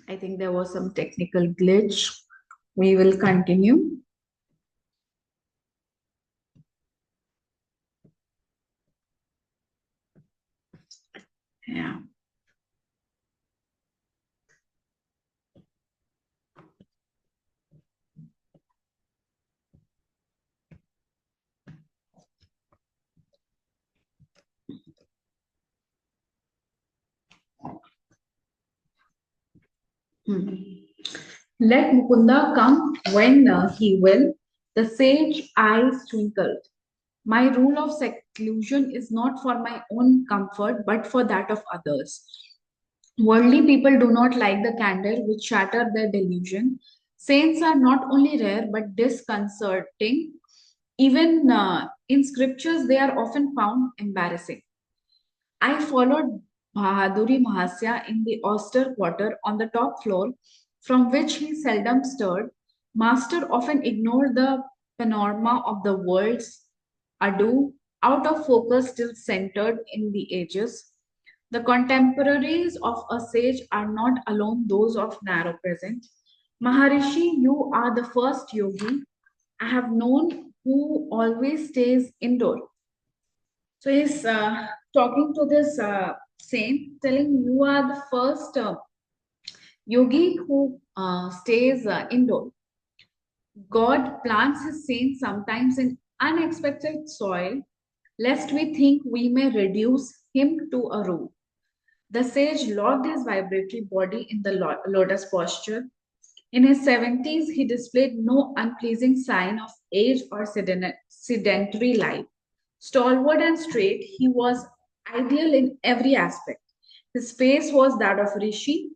I think there was some technical glitch. We will continue. Yeah. Hmm. Let Mukunda come when he will. The sage eyes twinkled. My rule of seclusion is not for my own comfort, but for that of others. Worldly people do not like the candor which shatter their delusion. Saints are not only rare but disconcerting. Even in scriptures, they are often found embarrassing. I followed Bahaduri Mahasya in the austere quarter on the top floor, from which he seldom stirred. Master often ignored the panorama of the world's ado, out of focus still centered in the ages. The contemporaries of a sage are not alone those of narrow present. Maharishi, you are the first yogi I have known who always stays indoor. So he's talking to this saint, telling you are the first yogi who stays indoor. God plants his saints sometimes in unexpected soil, lest we think we may reduce him to a root. The sage locked his vibratory body in the lotus posture. In his 70s, he displayed no unpleasing sign of age or sedentary life. Stalwart and straight, he was ideal in every aspect. His face was that of Rishi,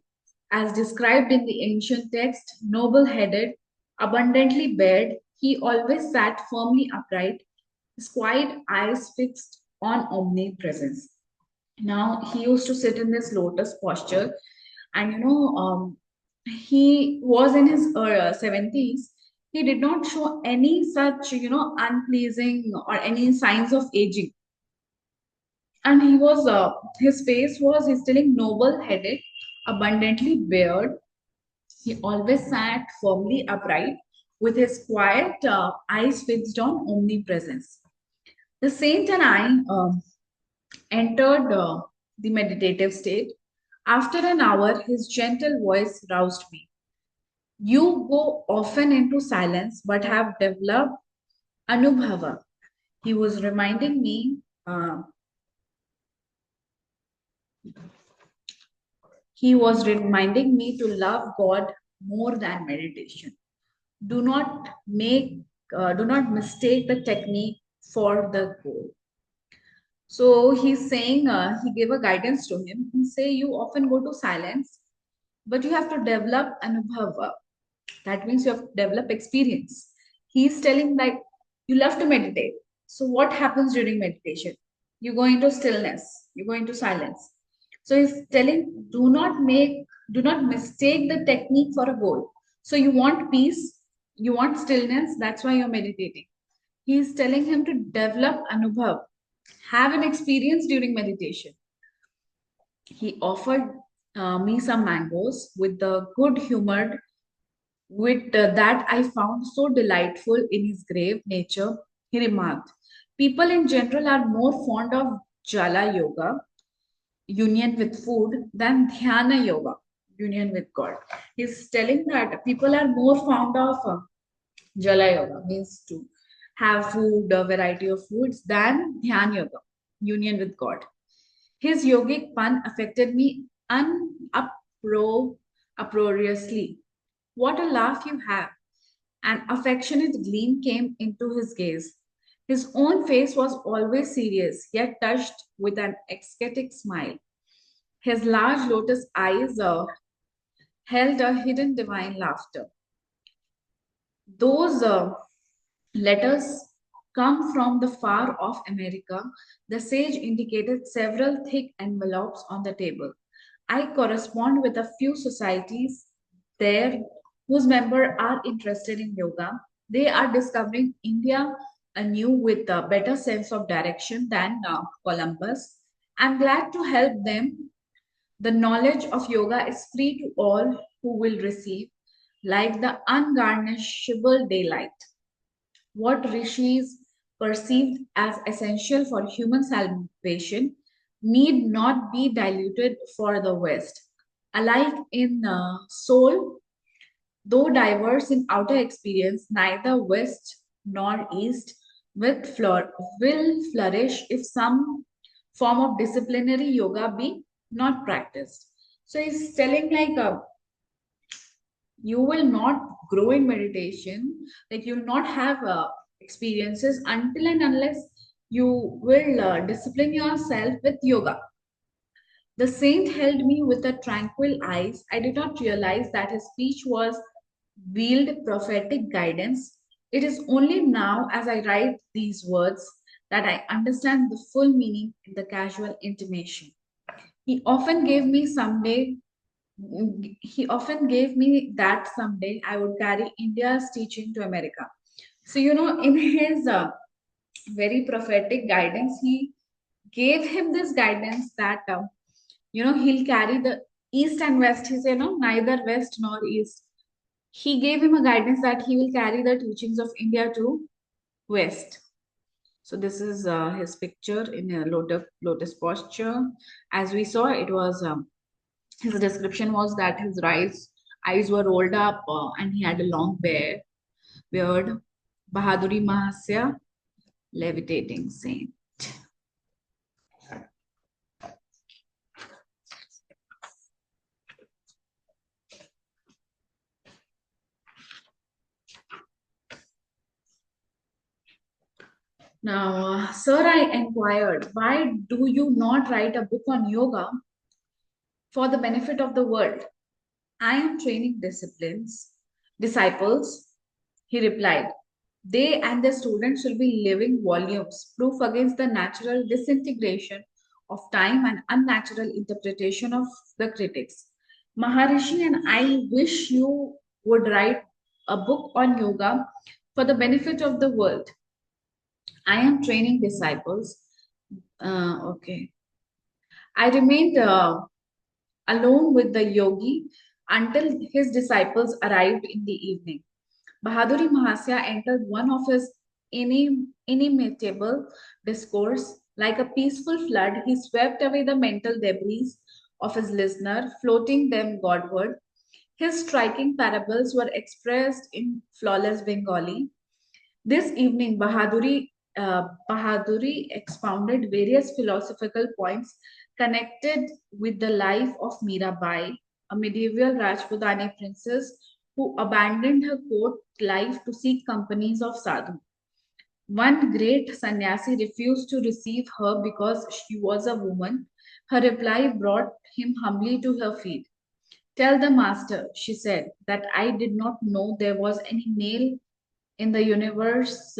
as described in the ancient text, noble headed, abundantly bared. He always sat firmly upright, his quiet eyes fixed on omnipresence. Now, he used to sit in this lotus posture, and he was in his 70s. He did not show any such unpleasing or any signs of aging, and his face was, he's telling, noble headed, abundantly bared. He always sat firmly upright with his quiet eyes fixed on omnipresence. The saint and I entered the meditative state. After an hour, his gentle voice roused me. You go often into silence but have developed anubhava. He was reminding me, uh, to love God more than meditation. Do not do not mistake the technique for the goal. So he's saying, he gave a guidance to him. He say you often go to silence, but you have to develop anubhava. That means you have to develop experience. He's telling like you love to meditate. So what happens during meditation? You go into stillness, you go into silence. So he's telling do not mistake the technique for a goal. So you want peace, you want stillness, that's why you're meditating. He's telling him to develop anubhav, have an experience during meditation. He offered me some mangoes with the good humored with that I found so delightful in his grave nature. He remarked, people in general are more fond of Jala Yoga, union with food, than Dhyana Yoga, union with God. He's telling that people are more fond of Jala Yoga, means to have food, a variety of foods, than Dhyan Yoga, union with God. His yogic pun affected me uproariously. What a laugh you have! An affectionate gleam came into his gaze. His own face was always serious, yet touched with an ecstatic smile. His large lotus eyes held a hidden divine laughter. Those letters come from the far off America. The sage indicated several thick envelopes on the table. I correspond with a few societies there whose members are interested in yoga. They are discovering India anew with a better sense of direction than Columbus. I'm glad to help them The knowledge of yoga is free to all who will receive, like the ungarnishable daylight. What rishis perceived as essential for human salvation need not be diluted for the West. Alike in soul, though diverse in outer experience, neither West nor East will flourish if some form of disciplinary yoga be not practiced. So he's telling like you will not grow in meditation, like you'll not have experiences until and unless you will discipline yourself with yoga. The saint held me with a tranquil eyes. I did not realize that his speech was veiled prophetic guidance. It is only now, as I write these words, that I understand the full meaning in the casual intimation. He often gave me someday. He often gave me that someday I would carry India's teaching to America. So in his very prophetic guidance, he gave him this guidance that he'll carry the east and west. He said, no, neither west nor east. He gave him a guidance that he will carry the teachings of India to west. So this is his picture in a lotus posture. As we saw, it was his description was that his eyes were rolled up and he had a long beard. Bahaduri Mahasya, levitating saint. Now, sir, I inquired, why do you not write a book on yoga for the benefit of the world? I am training disciples, he replied. They and their students will be living volumes, proof against the natural disintegration of time and unnatural interpretation of the critics. Maharishi and I wish you would write a book on yoga for the benefit of the world. I am training disciples. Okay. I remained alone with the yogi until his disciples arrived in the evening. Bahaduri Mahasya entered one of his inimitable discourse. Like a peaceful flood, he swept away the mental debris of his listener, floating them Godward. His striking parables were expressed in flawless Bengali. This evening, Bahaduri expounded various philosophical points connected with the life of Mirabai, a medieval Rajputani princess who abandoned her court life to seek companies of sadhu. One great sannyasi refused to receive her because she was a woman. Her reply brought him humbly to her feet. Tell the master, she said, that I did not know there was any male in the universe,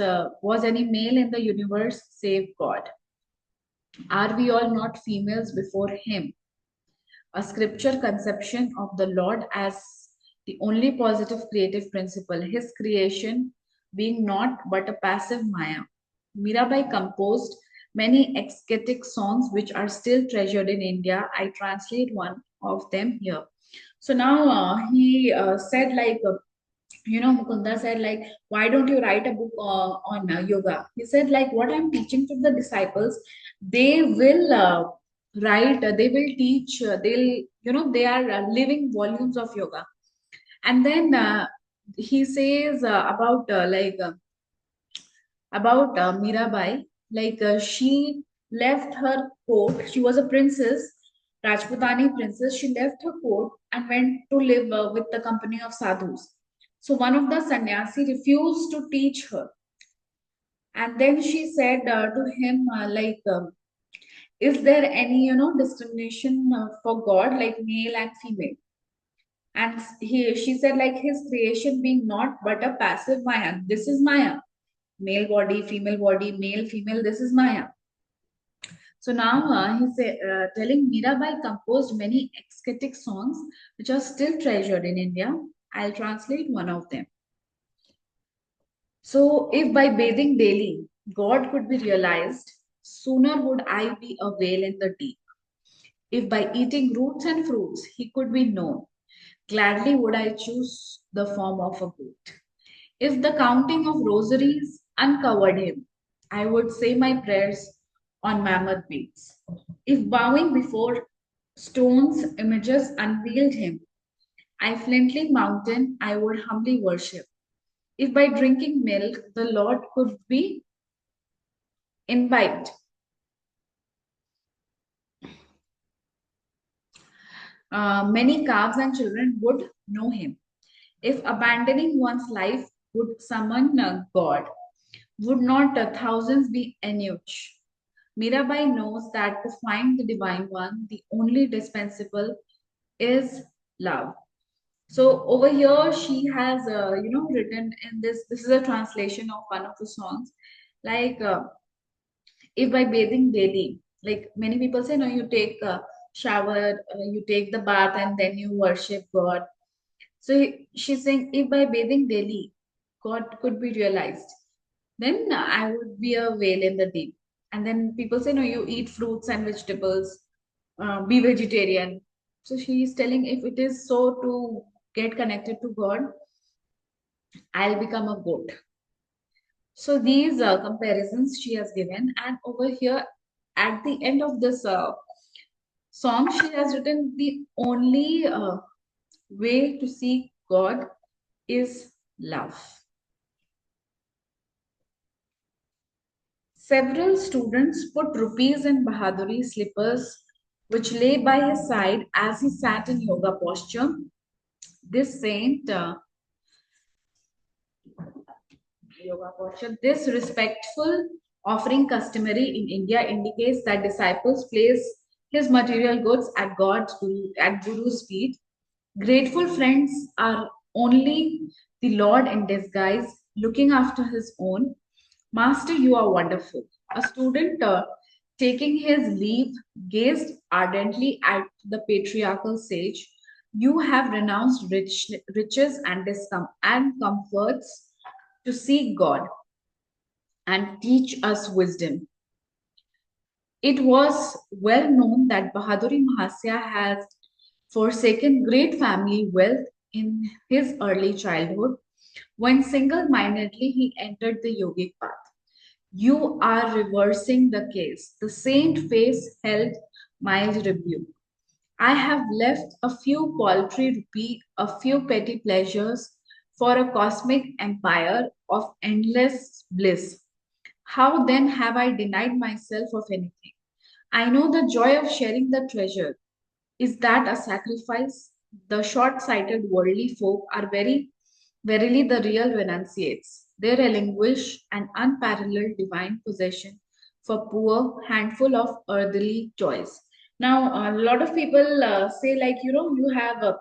save God. Are we all not females before Him? A scripture conception of the Lord as the only positive creative principle, His creation being not but a passive Maya. Mirabai composed many ecstatic songs which are still treasured in India. I translate one of them here. So now he said like Mukunda said, like, why don't you write a book on yoga? He said, like, what I'm teaching to the disciples, they will they will teach, they are living volumes of yoga. And then he says about Mirabai, she left her court. She was a princess, Rajputani princess. She left her court and went to live with the company of sadhus. So one of the sannyasi refused to teach her, and then she said to him, "Is there any discrimination for God, like male and female?" And she said, like his creation being not but a passive Maya. This is Maya, male body, male, female. This is Maya. So now he's telling Mirabai composed many ecstatic songs which are still treasured in India. I'll translate one of them. So, if by bathing daily God could be realized, sooner would I be a whale in the deep. If by eating roots and fruits he could be known, gladly would I choose the form of a goat. If the counting of rosaries uncovered him, I would say my prayers on mammoth beads. If bowing before stones images unveiled him, I flintly mountain I would humbly worship. If by drinking milk the Lord could be imbibed, many calves and children would know him. If abandoning one's life would summon God, would not thousands be enriched? Mirabai knows that to find the divine one, the only dispensable is love. So over here, she has, written in this. This is a translation of one of the songs, like if by bathing daily, like many people say, no, you take a shower, you take the bath, and then you worship God. So she's saying, if by bathing daily, God could be realized, then I would be a whale in the deep. And then people say, no, you eat fruits and vegetables, be vegetarian. So she is telling, if it is so to get connected to God, I'll become a goat. So these comparisons she has given, and over here at the end of this song, she has written the only way to seek God is love. Several students put rupees in Bahaduri's slippers, which lay by his side as he sat in yoga posture. This saint, yoga posture, this respectful offering customary in India indicates that disciples place his material goods at Guru's feet. Grateful friends are only the Lord in disguise, looking after his own. Master, you are wonderful. A student taking his leave gazed ardently at the patriarchal sage. You have renounced riches and comforts to seek God and teach us wisdom. It was well known that Bahaduri Mahasya has forsaken great family wealth in his early childhood when single mindedly he entered the yogic path. You are reversing the case. The saint face held mild rebuke. I have left a few paltry rupee, a few petty pleasures for a cosmic empire of endless bliss. How then have I denied myself of anything? I know the joy of sharing the treasure. Is that a sacrifice? The short sighted worldly folk are verily the real renunciates. They relinquish an unparalleled divine possession for poor handful of earthly joys. Now, a lot of people say, like, you have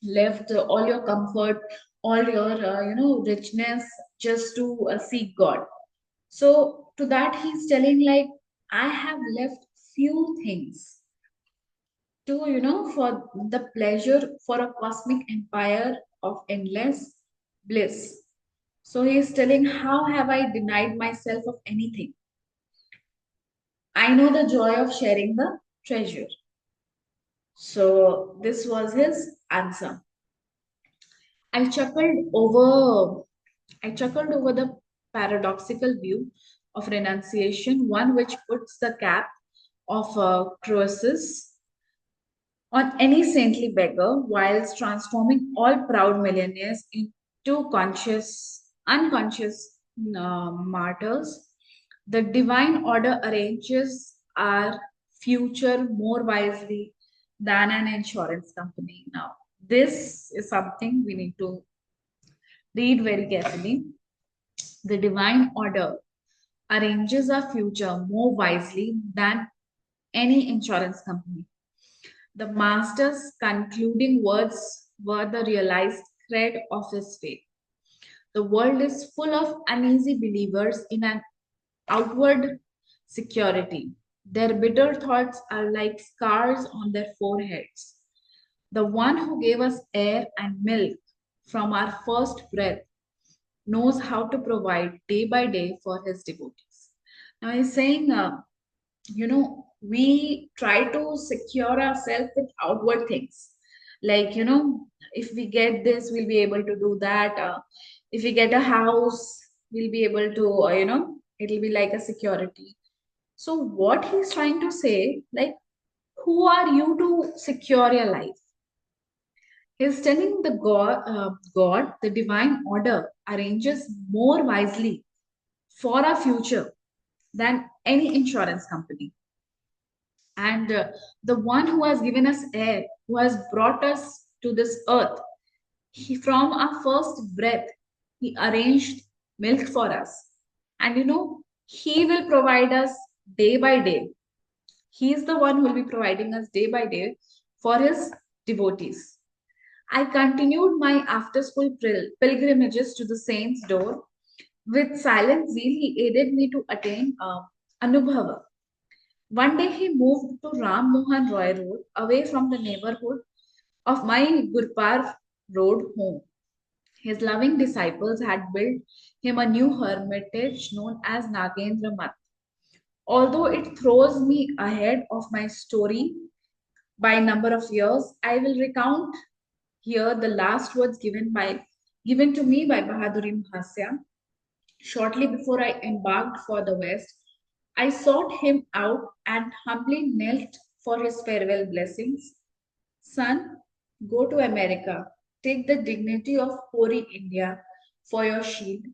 left all your comfort, all your, richness just to seek God. So, to that, he's telling, like, I have left few things to for the pleasure for a cosmic empire of endless bliss. So he is telling, how have I denied myself of anything? I know the joy of sharing the treasure. So this was his answer. i chuckled over I chuckled over the paradoxical view of renunciation, one which puts the cap of Croesus on any saintly beggar, whilst transforming all proud millionaires into unconscious martyrs. The divine order arranges our future more wisely than an insurance company. Now, this is something we need to read very carefully. The divine order arranges our future more wisely than any insurance company. The master's concluding words were the realized thread of his faith. The world is full of uneasy believers in an outward security. Their bitter thoughts are like scars on their foreheads. The one who gave us air and milk from our first breath knows how to provide day by day for his devotees. Now he's saying, we try to secure ourselves with outward things. Like, if we get this, we'll be able to do that. If we get a house, we'll be able to, it'll be like a security. So, what he's trying to say, like, who are you to secure your life? He's telling God, the divine order arranges more wisely for our future than any insurance company. And the one who has given us air, who has brought us to this earth, from our first breath, he arranged milk for us. And he will provide us day by day. He is the one who will be providing us day by day for his devotees. I continued my after school pilgrimages to the saint's door. With silent zeal, he aided me to attain Anubhava. One day he moved to Ram Mohan Roy Road, away from the neighborhood of my Gurpar Road home. His loving disciples had built him a new hermitage known as Nagendra Mat. Although it throws me ahead of my story by a number of years, I will recount here the last words given to me by Bahaduri Bhasya. Shortly before I embarked for the West, I sought him out and humbly knelt for his farewell blessings. Son, go to America. Take the dignity of Pori India for your shield.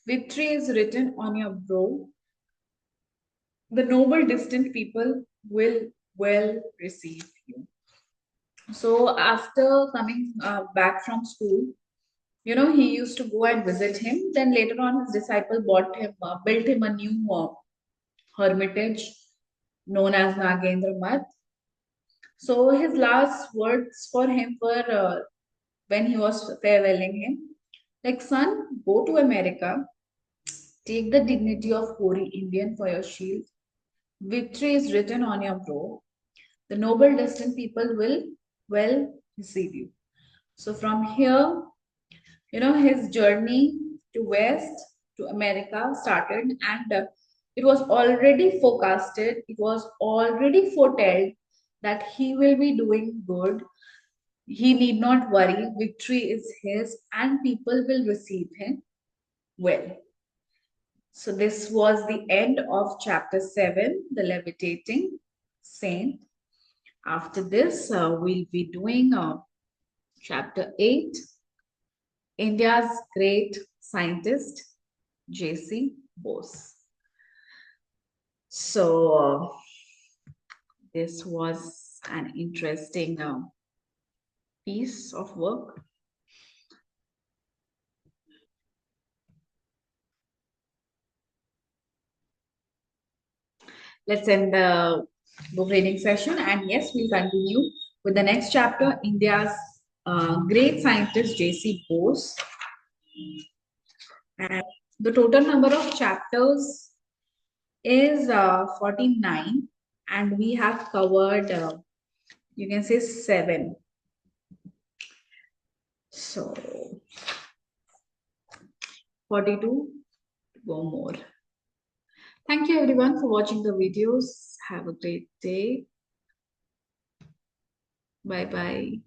Victory is written on your brow. The noble distant people will well receive you. So after coming back from school, he used to go and visit him. Then later on, his disciple built him a new hermitage known as Nagendra Mat. So his last words for him were when he was farewelling him, like, son, go to America, take the dignity of Kori Indian for your shield. Victory is written on your brow. The noble distant people will well receive you. So from here, his journey to West, to America started, and it was already forecasted, it was already foretold that he will be doing good. He need not worry, victory is his, and people will receive him well. So, this was the end of chapter 7, the levitating saint. After this, we'll be doing chapter 8, India's great scientist, J.C. Bose. So, this was an interesting piece of work. Let's end the book reading session, and yes, we'll continue with the next chapter, India's great scientist J.C. Bose. And the total number of chapters is 49, and we have covered, you can say, 7. So 42 to go more. Thank you everyone for watching the videos. Have a great day. Bye bye.